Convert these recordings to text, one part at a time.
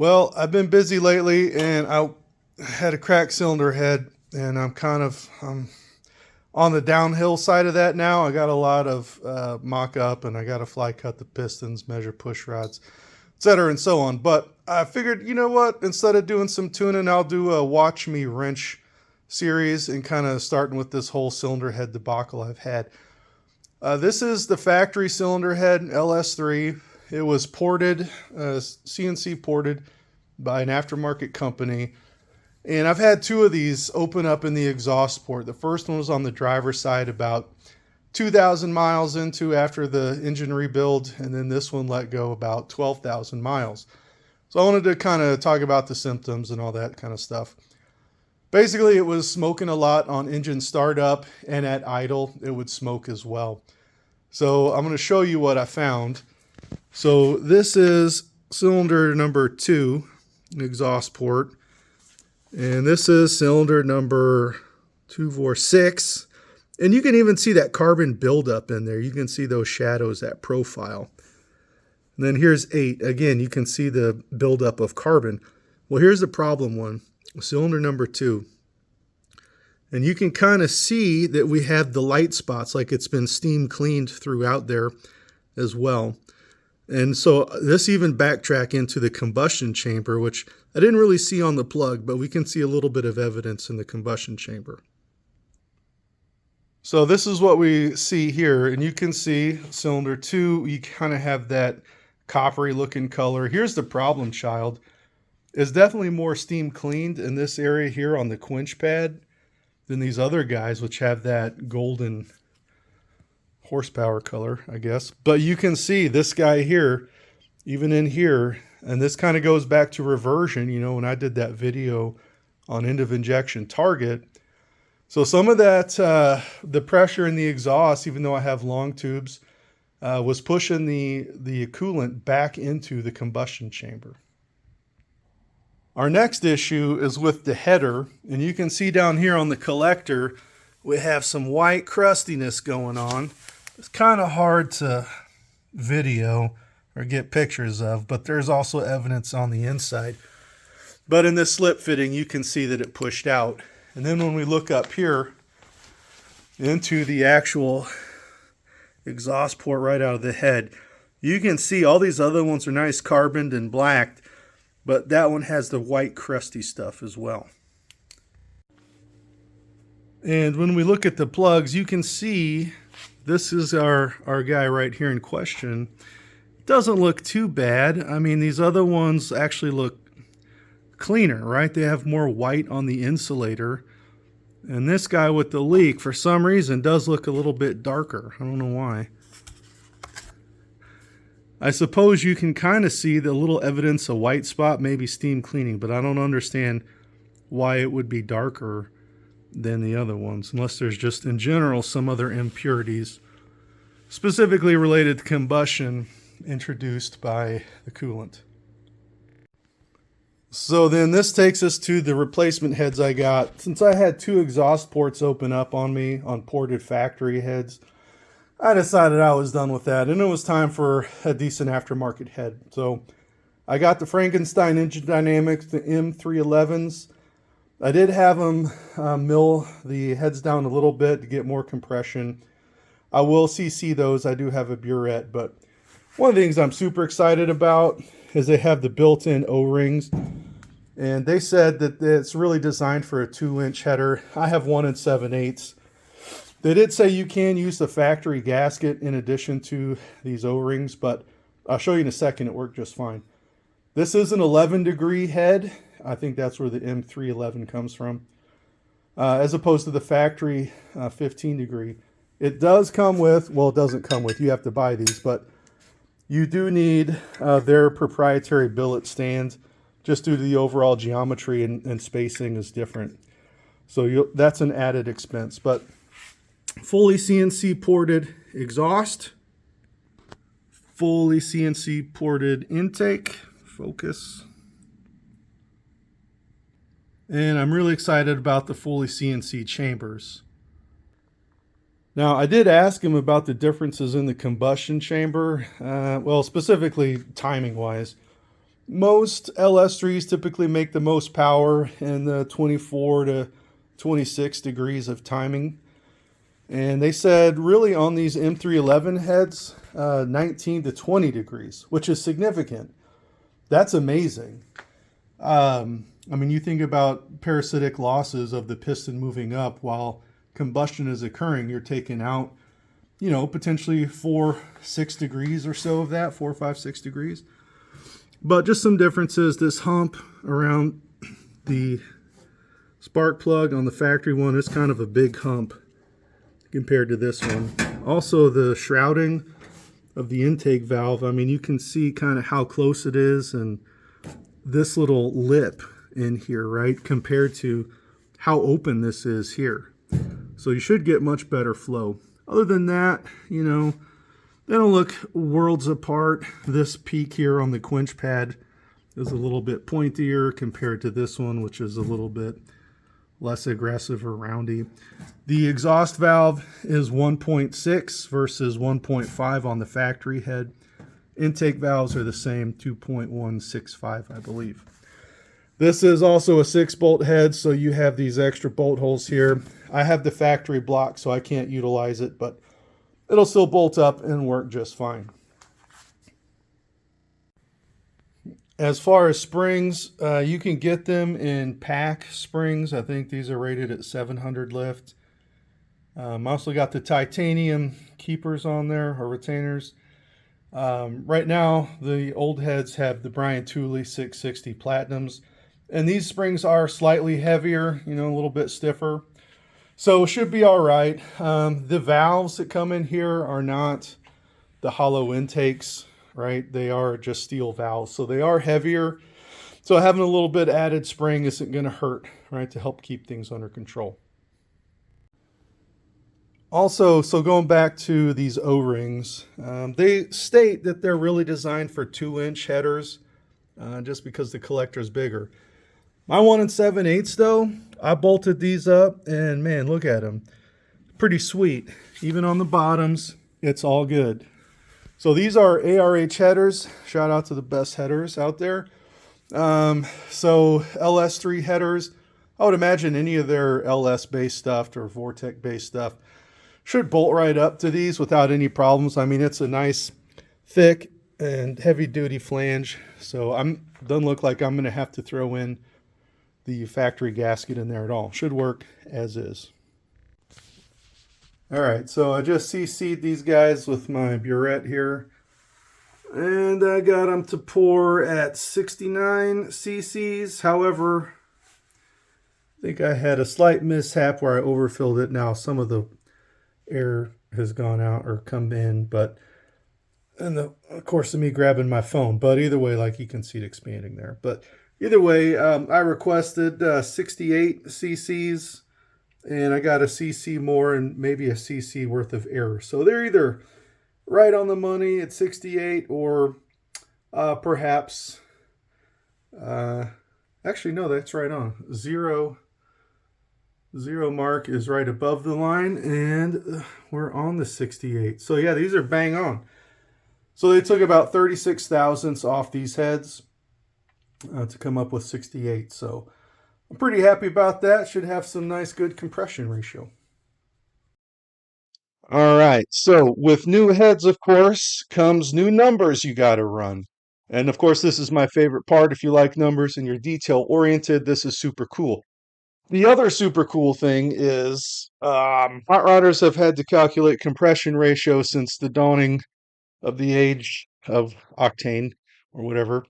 Well, I've been busy lately and I had a cracked cylinder head and I'm on the downhill side of that now. I got a lot of mock up and I got to fly cut the pistons, measure push rods, etc. and so on. But I figured, you know what, instead of doing some tuning, I'll do a watch me wrench series and kind of starting with this whole cylinder head debacle I've had. This is the factory cylinder head LS3. It was ported, CNC ported by an aftermarket company. And I've had two of these open up in the exhaust port. The first one was on the driver's side about 2,000 miles into after the engine rebuild. And then this one let go about 12,000 miles. So I wanted to kind of talk about the symptoms and all that kind of stuff. Basically, it was smoking a lot on engine startup, and at idle, it would smoke as well. So I'm going to show you what I found. So this is cylinder number 2, exhaust port. And this is cylinder number 246. And you can even see that carbon buildup in there. You can see those shadows, that profile. And then here's 8. Again, you can see the buildup of carbon. Well, here's the problem one. Cylinder number 2. And you can kind of see that we have the light spots, like it's been steam cleaned throughout there as well. And so this even backtrack into the combustion chamber, which I didn't really see on the plug, but we can see a little bit of evidence in the combustion chamber. So this is what we see here, and you can see cylinder 2, you kind of have that coppery looking color. Here's the problem child. It's definitely more steam cleaned in this area here on the quench pad than these other guys, which have that golden horsepower color, I guess. But you can see this guy here, even in here, and this kind of goes back to reversion, you know, when I did that video on end of injection target. So some of that, the pressure in the exhaust, even though I have long tubes, was pushing the coolant back into the combustion chamber. Our next issue is with the header, and you can see down here on the collector, we have some white crustiness going on. It's kind of hard to video or get pictures of, but there's also evidence on the inside. But in this slip fitting, you can see that it pushed out. And then when we look up here into the actual exhaust port right out of the head, you can see all these other ones are nice carboned and blacked, but that one has the white crusty stuff as well. And when we look at the plugs, you can see this is our guy right here in question. It doesn't look too bad. I mean, these other ones actually look cleaner, right? They have more white on the insulator. And this guy with the leak, for some reason, does look a little bit darker. I don't know why. I suppose you can kind of see the little evidence of white spot, maybe steam cleaning, but I don't understand why it would be darker than the other ones, unless there's just in general some other impurities specifically related to combustion introduced by the coolant. So then this takes us to the replacement heads I got. Since I had 2 exhaust ports open up on me on ported factory heads, I decided I was done with that, and it was time for a decent aftermarket head. So I got the Frankenstein Engine Dynamics, the M311s. I did have them mill the heads down a little bit to get more compression. I will CC those. I do have a burette, but one of the things I'm super excited about is they have the built-in O-rings, and they said that it's really designed for a 2-inch header. I have 1 7/8. They did say you can use the factory gasket in addition to these O-rings, but I'll show you in a second. It worked just fine. This is an 11-degree head. I think that's where the M311 comes from, as opposed to the factory 15-degree. It does come with, well, it doesn't come with, you have to buy these, but you do need their proprietary billet stand, just due to the overall geometry and spacing is different. So that's an added expense, but fully CNC ported exhaust, fully CNC ported intake, focus. And I'm really excited about the fully CNC chambers. Now, I did ask him about the differences in the combustion chamber, well, specifically timing-wise. Most LS3s typically make the most power in the 24 to 26 degrees of timing. And they said really on these M311 heads, 19 to 20 degrees, which is significant. That's amazing. I mean, you think about parasitic losses of the piston moving up while combustion is occurring, you're taking out, potentially 4-6 degrees or so of that, 4, 5, 6 degrees. But just some differences. This hump around the spark plug on the factory one is kind of a big hump compared to this one. Also, the shrouding of the intake valve, I mean, you can see kind of how close it is, and this little lip in here, right, compared to how open this is here. So you should get much better flow. Other than that, they don't look worlds apart. This peak here on the quench pad is a little bit pointier compared to this one, which is a little bit less aggressive or roundy. The exhaust valve is 1.6 versus 1.5 on the factory head. Intake valves are the same, 2.165, I believe. This is also a 6-bolt head, so you have these extra bolt holes here. I have the factory block, so I can't utilize it, but it'll still bolt up and work just fine. As far as springs, you can get them in pack springs. I think these are rated at 700 lift. Also got the titanium keepers on there, or retainers. Right now, the old heads have the Brian Tooley 660 Platinums. And these springs are slightly heavier, a little bit stiffer. So it should be all right. The valves that come in here are not the hollow intakes, right? They are just steel valves. So they are heavier. So having a little bit added spring isn't going to hurt, right, to help keep things under control. Also, so going back to these O-rings, they state that they're really designed for 2-inch headers, just because the collector is bigger. My 1 7/8 though, I bolted these up, and man, look at them. Pretty sweet. Even on the bottoms, it's all good. So these are ARH headers. Shout out to the best headers out there. So LS3 headers, I would imagine any of their LS-based stuff or Vortec-based stuff should bolt right up to these without any problems. I mean, it's a nice, thick, and heavy-duty flange. So doesn't look like I'm going to have to throw in the factory gasket in there at all. Should work as is. All right, so I just CC'd these guys with my burette here. And I got them to pour at 69 cc's. However, I think I had a slight mishap where I overfilled it. Now some of the air has gone out or come in, but of course of me grabbing my phone. But either way, like you can see it expanding there. But either way, I requested 68 cc's, and I got a cc more and maybe a cc worth of error. So they're either right on the money at 68 or perhaps, actually, no, that's right on. Zero mark is right above the line, and we're on the 68. So yeah, these are bang on. So they took about 36 thousandths off these heads to come up with 68. So I'm pretty happy about that. Should have some nice, good compression ratio. All right, so with new heads, of course, comes new numbers you got to run. And of course, this is my favorite part. If you like numbers and you're detail-oriented, this is super cool. The other super cool thing is hot rodders have had to calculate compression ratio since the dawning of the age of octane or whatever.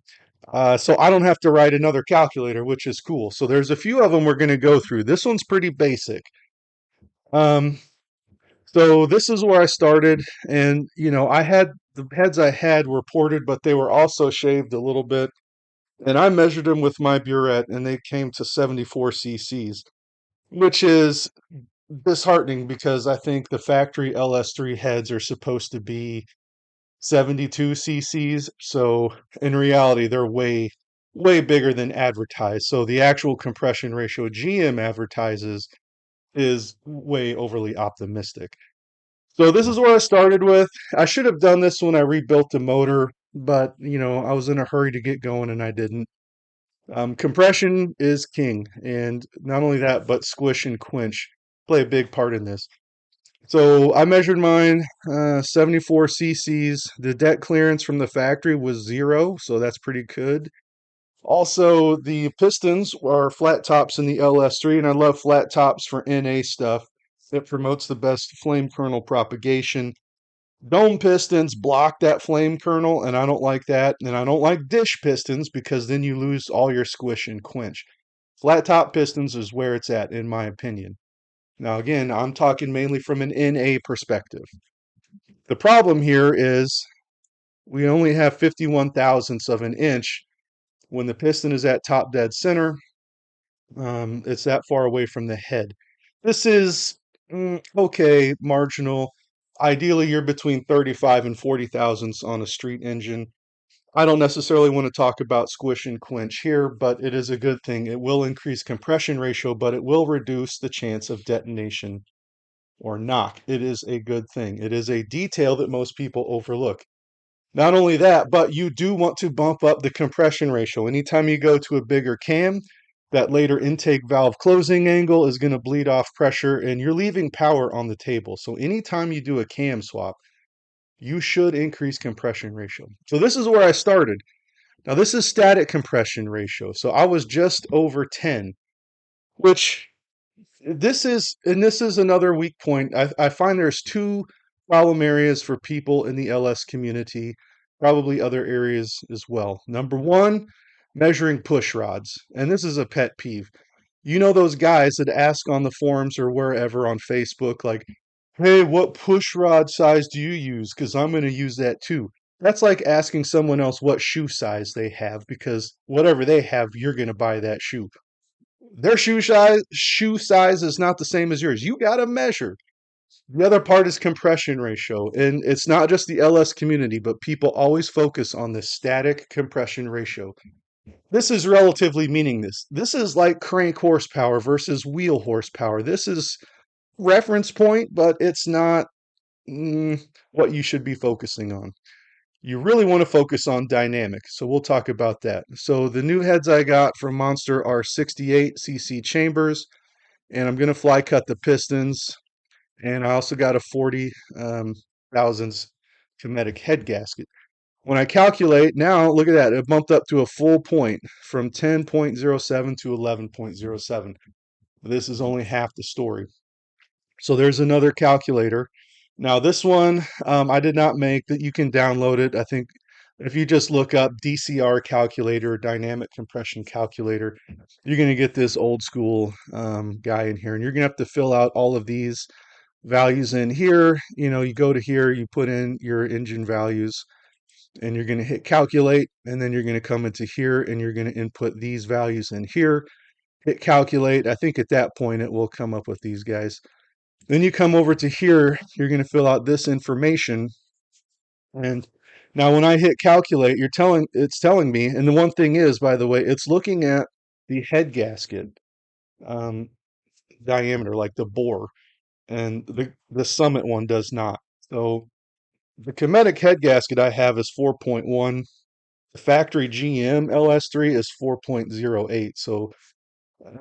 So I don't have to write another calculator, which is cool. So there's a few of them we're going to go through. This one's pretty basic. So this is where I started, and I had the heads I had were ported, but they were also shaved a little bit, and I measured them with my burette, and they came to 74 cc's, which is disheartening because I think the factory LS3 heads are supposed to be 72 cc's. So in reality, they're way bigger than advertised. So the actual compression ratio GM advertises is way overly optimistic. So this is what I started with. I should have done this when I rebuilt the motor but I was in a hurry to get going and I didn't. Compression is king, and not only that, but squish and quench play a big part in this. So I measured mine, 74 cc's. The deck clearance from the factory was 0, so that's pretty good. Also, the pistons are flat tops in the LS3, and I love flat tops for NA stuff. It promotes the best flame kernel propagation. Dome pistons block that flame kernel, and I don't like that. And I don't like dish pistons because then you lose all your squish and quench. Flat top pistons is where it's at, in my opinion. Now, again, I'm talking mainly from an NA perspective. The problem here is we only have 51 thousandths of an inch when the piston is at top dead center. It's that far away from the head. This is okay, marginal. Ideally, you're between 35 and 40 thousandths on a street engine. I don't necessarily want to talk about squish and quench here, but it is a good thing. It will increase compression ratio, but it will reduce the chance of detonation or knock. It is a good thing. It is a detail that most people overlook. Not only that, but you do want to bump up the compression ratio. Anytime you go to a bigger cam, that later intake valve closing angle is going to bleed off pressure and you're leaving power on the table. So anytime you do a cam swap, you should increase compression ratio. So this is where I started. Now this is static compression ratio. So I was just over 10, which this is another weak point. I find there's two problem areas for people in the LS community, probably other areas as well. Number one, measuring push rods. And this is a pet peeve. You know those guys that ask on the forums or wherever on Facebook, like, hey, what push rod size do you use? Because I'm going to use that too. That's like asking someone else what shoe size they have, because whatever they have, you're going to buy that shoe. Their shoe size is not the same as yours. You got to measure. The other part is compression ratio, and it's not just the LS community, but people always focus on the static compression ratio. This is relatively meaningless. This is like crank horsepower versus wheel horsepower. This is reference point, but it's not what you should be focusing on. You really want to focus on dynamic, so we'll talk about that. So the new heads I got from Monster are 68 cc chambers, and I'm going to fly cut the pistons, and I also got a 40 thousandths Cometic head gasket. When I calculate now, look at that, it bumped up to a full point from 10.07 to 11.07. This is only half the story. So there's another calculator. Now this one I did not make, that you can download it. I think if you just look up DCR calculator, dynamic compression calculator, you're going to get this old school guy in here, and you're going to have to fill out all of these values in here. You go to here, you put in your engine values, and you're going to hit calculate, and then you're going to come into here and you're going to input these values in here, hit calculate. I think at that point it will come up with these guys. Then you come over to here, you're going to fill out this information. And now when I hit calculate, it's telling me, and the one thing is, by the way, it's looking at the head gasket um, diameter, like the bore, and the Summit one does not. So the Cometic head gasket I have is 4.1. The factory GM LS3 is 4.08. So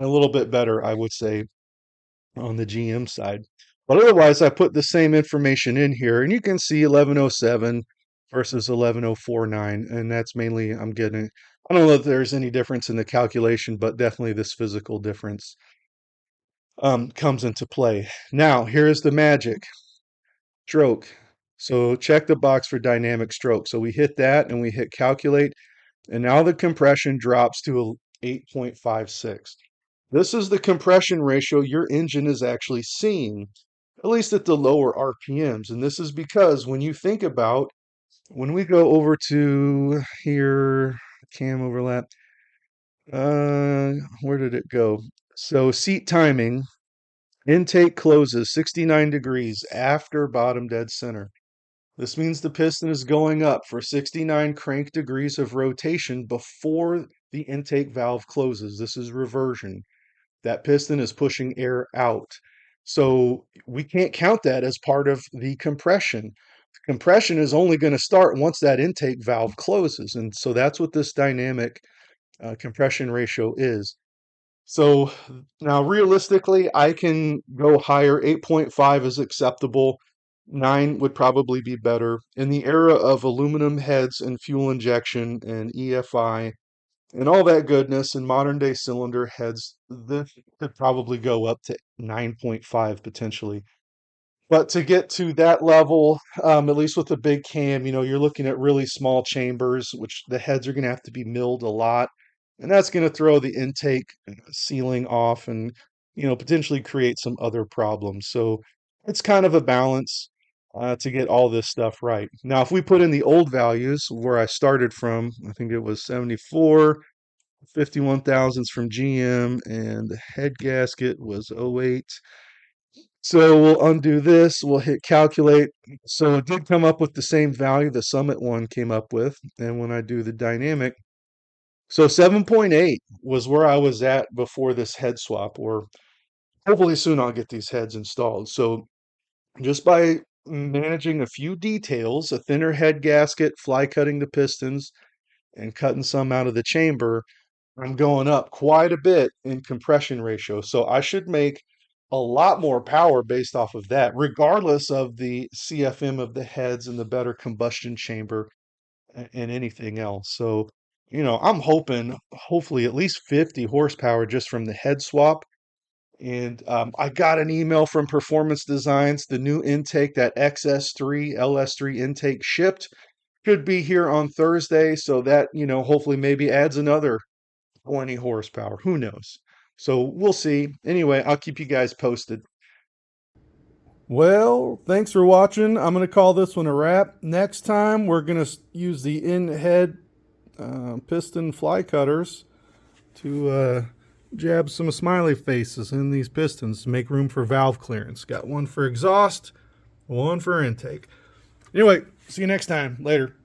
a little bit better, I would say, on the GM side. But otherwise, I put the same information in here, and you can see 1107 versus 11049, and that's mainly I don't know if there's any difference in the calculation, but definitely this physical difference comes into play. Now, here's the magic. Stroke. So check the box for dynamic stroke. So we hit that and we hit calculate, and now the compression drops to 8.56. This is the compression ratio your engine is actually seeing, at least at the lower RPMs. And this is because when you think about, when we go over to here, cam overlap, where did it go? So seat timing, intake closes 69 degrees after bottom dead center. This means the piston is going up for 69 crank degrees of rotation before the intake valve closes. This is reversion. That piston is pushing air out. So we can't count that as part of the compression. Compression is only going to start once that intake valve closes. And so that's what this dynamic compression ratio is. So now realistically, I can go higher. 8.5 is acceptable. 9 would probably be better. In the era of aluminum heads and fuel injection and EFI and all that goodness and modern day cylinder heads, this could probably go up to 9.5 potentially. But to get to that level, at least with the big cam, you're looking at really small chambers, which the heads are going to have to be milled a lot. And that's going to throw the intake sealing off and, potentially create some other problems. So it's kind of a balance to get all this stuff right. Now, if we put in the old values where I started from, I think it was 74, 51 thousandths from GM, and the head gasket was '08. So we'll undo this, we'll hit calculate. So it did come up with the same value the Summit one came up with. And when I do the dynamic, so 7.8 was where I was at before this head swap, or hopefully soon I'll get these heads installed. So just by managing a few details, a thinner head gasket, fly cutting the pistons, and cutting some out of the chamber, I'm going up quite a bit in compression ratio. So I should make a lot more power based off of that, regardless of the CFM of the heads and the better combustion chamber and anything else. So, I'm hoping, hopefully, at least 50 horsepower just from the head swap. And I got an email from Performance Designs, the new intake, that XS3, LS3 intake shipped. Should be here on Thursday. So that, hopefully maybe adds another 20 horsepower. Who knows? So we'll see. Anyway, I'll keep you guys posted. Well, thanks for watching. I'm going to call this one a wrap. Next time, we're going to use the in-head piston fly cutters to jab some smiley faces in these pistons to make room for valve clearance. Got one for exhaust, one for intake. Anyway, see you next time. Later.